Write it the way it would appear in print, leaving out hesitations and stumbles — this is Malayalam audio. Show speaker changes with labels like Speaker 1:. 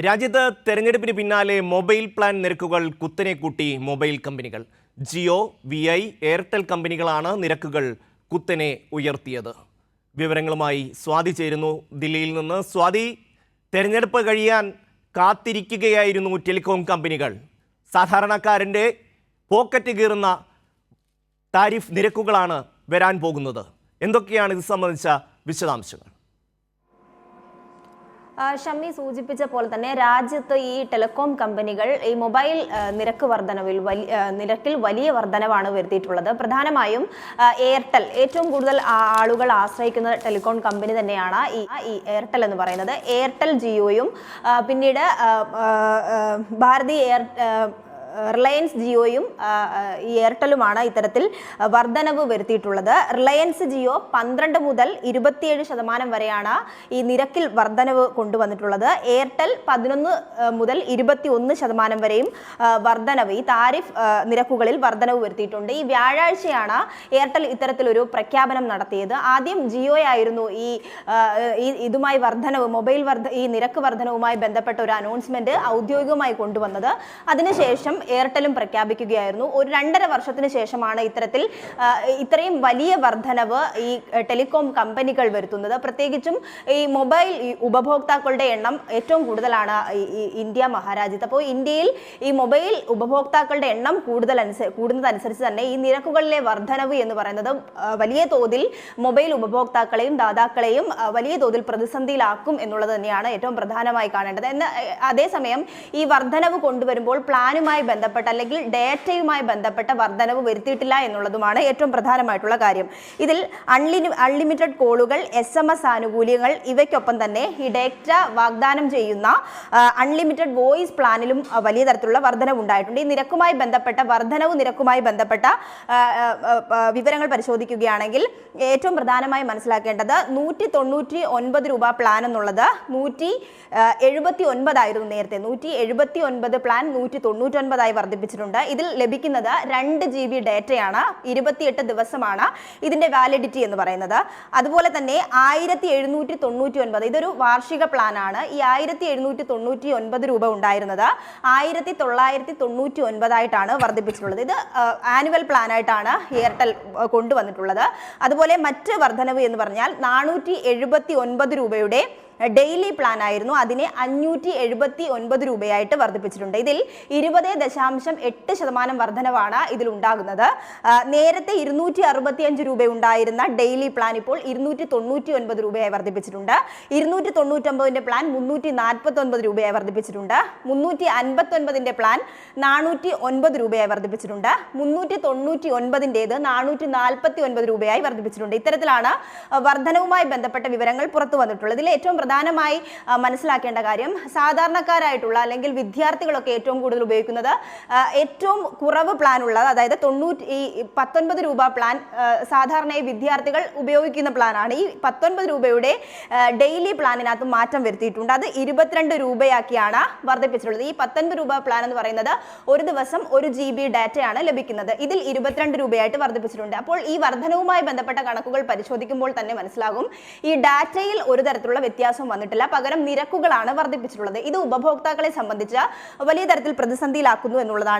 Speaker 1: രാജ്യത്ത് തെരഞ്ഞെടുപ്പിന് പിന്നാലെ മൊബൈൽ പ്ലാൻ നിരക്കുകൾ കുത്തനെ കൂട്ടി മൊബൈൽ കമ്പനികൾ. ജിയോ, VI, എയർടെൽ കമ്പനികളാണ് നിരക്കുകൾ കുത്തനെ ഉയർത്തിയത്. വിവരങ്ങളുമായി സ്വാതി ചേരുന്നു ദില്ലിയിൽ നിന്ന്. സ്വാതി, തെരഞ്ഞെടുപ്പ് കഴിയാൻ കാത്തിരിക്കുകയായിരുന്നു ടെലികോം കമ്പനികൾ. സാധാരണക്കാരൻ്റെ പോക്കറ്റ് കീറുന്ന താരിഫ് നിരക്കുകളാണ് വരാൻ പോകുന്നത്. എന്തൊക്കെയാണ് ഇത് സംബന്ധിച്ച വിശദാംശങ്ങൾ?
Speaker 2: ഷമ്മി സൂചിപ്പിച്ച പോലെ തന്നെ രാജ്യത്ത് ഈ ടെലികോം കമ്പനികൾ ഈ മൊബൈൽ നിരക്കിൽ വലിയ വർധനവാണ് വരുത്തിയിട്ടുള്ളത്. പ്രധാനമായും എയർടെൽ, ഏറ്റവും കൂടുതൽ ആളുകൾ ആശ്രയിക്കുന്ന ടെലികോം കമ്പനി തന്നെയാണ് ഈ എയർടെൽ എന്ന് പറയുന്നത്. എയർടെൽ, ജിയോയും പിന്നീട് ഭാരതി റിലയൻസ് ജിയോയും ഈ എയർടെലുമാണ് ഇത്തരത്തിൽ വർധനവ് വരുത്തിയിട്ടുള്ളത്. റിലയൻസ് ജിയോ 12 മുതൽ 27% വരെയാണ് ഈ നിരക്കിൽ വർധനവ് കൊണ്ടുവന്നിട്ടുള്ളത്. എയർടെൽ 11 മുതൽ 21% വരെയും വർധനവ്, ഈ താരിഫ് നിരക്കുകളിൽ വർധനവ് വരുത്തിയിട്ടുണ്ട്. ഈ വ്യാഴാഴ്ചയാണ് എയർടെൽ ഇത്തരത്തിലൊരു പ്രഖ്യാപനം നടത്തിയത്. ആദ്യം ജിയോ ആയിരുന്നു ഇതുമായി ഈ നിരക്ക് വർധനവുമായി ബന്ധപ്പെട്ട ഒരു അനൗൺസ്മെന്റ് ഔദ്യോഗികമായി കൊണ്ടുവന്നത്. അതിനുശേഷം എയർടെലും പ്രഖ്യാപിക്കുകയായിരുന്നു. ഒരു 2.5 വർഷത്തിന് ശേഷമാണ് ഇത്രയും വലിയ വർധനവ് ഈ ടെലികോം കമ്പനികൾ വരുത്തുന്നത്. പ്രത്യേകിച്ചും ഈ മൊബൈൽ ഉപഭോക്താക്കളുടെ എണ്ണം ഏറ്റവും കൂടുതലാണ് ഇന്ത്യ മഹാരാജ്യത്ത്. അപ്പോൾ ഇന്ത്യയിൽ ഈ മൊബൈൽ ഉപഭോക്താക്കളുടെ എണ്ണം കൂടുന്നതനുസരിച്ച് തന്നെ ഈ നിരക്കുകളിലെ വർധനവ് എന്ന് പറയുന്നത് വലിയ തോതിൽ മൊബൈൽ ഉപഭോക്താക്കളെയും ദാതാക്കളെയും വലിയ തോതിൽ പ്രതിസന്ധിയിലാക്കും എന്നുള്ളത് തന്നെയാണ് ഏറ്റവും പ്രധാനമായി കാണേണ്ടത്. അതേസമയം ഈ വർധനവ് കൊണ്ടുവരുമ്പോൾ പ്ലാനുമായി ബന്ധപ്പെട്ട അല്ലെങ്കിൽ ഡേറ്റയുമായി ബന്ധപ്പെട്ട വർധനവ് വരുത്തിയിട്ടില്ല എന്നുള്ളതുമാണ് ഏറ്റവും പ്രധാനമായിട്ടുള്ള കാര്യം. ഇതിൽ അൺലിമിറ്റഡ് കോളുകൾ, SMS ആനുകൂല്യങ്ങൾ ഇവയ്ക്കൊപ്പം തന്നെ ഈ ഡേറ്റ വാഗ്ദാനം ചെയ്യുന്ന അൺലിമിറ്റഡ് വോയിസ് പ്ലാനിലും വലിയ തരത്തിലുള്ള വർധനവ് ഉണ്ടായിട്ടുണ്ട്. ഈ നിരക്കുമായി ബന്ധപ്പെട്ട വിവരങ്ങൾ പരിശോധിക്കുകയാണെങ്കിൽ ഏറ്റവും പ്രധാനമായി മനസ്സിലാക്കേണ്ടത് 199 രൂപ പ്ലാൻ എന്നുള്ളത് 179 ആയിരുന്നു നേരത്തെ. 179 പ്ലാൻ 199 വർദ്ധിപ്പിച്ചിട്ടുണ്ട്. ഇതിൽ ലഭിക്കുന്നത് 2 GB ഡേറ്റയാണ്. 28 ദിവസമാണ് ഇതിന്റെ വാലിഡിറ്റി എന്ന് പറയുന്നത്. അതുപോലെ തന്നെ 1799, ഇതൊരു വാർഷിക പ്ലാനാണ്. ഈ 1799 രൂപ ഉണ്ടായിരുന്നത് 1999 ആയിട്ടാണ് വർദ്ധിപ്പിച്ചിട്ടുള്ളത്. ഇത് ആനുവൽ പ്ലാൻ ആയിട്ടാണ് എയർടെൽ കൊണ്ടുവന്നിട്ടുള്ളത്. അതുപോലെ മറ്റ് വർധനവ് എന്ന് പറഞ്ഞാൽ 479 രൂപയുടെ ഡെയിലി പ്ലാൻ ആയിരുന്നു. അതിനെ 579 രൂപയായിട്ട് വർദ്ധിപ്പിച്ചിട്ടുണ്ട്. ഇതിൽ 20.8% വർധനവാണ് ഇതിലുണ്ടാകുന്നത്. നേരത്തെ 265 രൂപ ഉണ്ടായിരുന്ന ഡെയിലി പ്ലാൻ ഇപ്പോൾ 299 രൂപയായി വർദ്ധിപ്പിച്ചിട്ടുണ്ട്. 299 പ്ലാൻ 349 രൂപയായി വർദ്ധിപ്പിച്ചിട്ടുണ്ട്. 359 പ്ലാൻ 409 രൂപയായി വർദ്ധിപ്പിച്ചിട്ടുണ്ട്. 399 449 രൂപയായി വർദ്ധിപ്പിച്ചിട്ടുണ്ട്. ഇത്തരത്തിലാണ് വർധനവുമായി ബന്ധപ്പെട്ട വിവരങ്ങൾ പുറത്തു വന്നിട്ടുള്ളത്. ഇതിൽ ഏറ്റവും പ്രധാനമായി മനസ്സിലാക്കേണ്ട കാര്യം, സാധാരണക്കാരായിട്ടുള്ള അല്ലെങ്കിൽ വിദ്യാർത്ഥികളൊക്കെ ഏറ്റവും കൂടുതൽ ഉപയോഗിക്കുന്നത് ഏറ്റവും കുറവ് പ്ലാൻ ഉള്ളത്, അതായത് 19 രൂപ പ്ലാൻ സാധാരണയായി വിദ്യാർത്ഥികൾ ഉപയോഗിക്കുന്ന പ്ലാനാണ്. ഈ 19 രൂപയുടെ ഡെയിലി പ്ലാനിനകത്ത് മാറ്റം വരുത്തിയിട്ടുണ്ട്. അത് 22 രൂപയാക്കിയാണ് വർദ്ധിപ്പിച്ചിട്ടുള്ളത്. ഈ 19 രൂപ പ്ലാൻ എന്ന് പറയുന്നത് ഒരു ദിവസം 1 GB ഡാറ്റയാണ് ലഭിക്കുന്നത്. ഇതിൽ 22 രൂപയായിട്ട് വർദ്ധിപ്പിച്ചിട്ടുണ്ട്. അപ്പോൾ ഈ വർധനവുമായി ബന്ധപ്പെട്ട കണക്കുകൾ പരിശോധിക്കുമ്പോൾ തന്നെ മനസ്സിലാകും ഈ ഡാറ്റയിൽ ഒരു തരത്തിലുള്ള വ്യത്യാസം വന്നിട്ടില്ല. പകരം നിരക്കുകളാണ് വർദ്ധിപ്പിച്ചിട്ടുള്ളത്. ഇത് ഉപഭോക്താക്കളെ സംബന്ധിച്ച് വലിയ തരത്തിൽ പ്രതിസന്ധിയിലാക്കുന്നു എന്നുള്ളതാണ്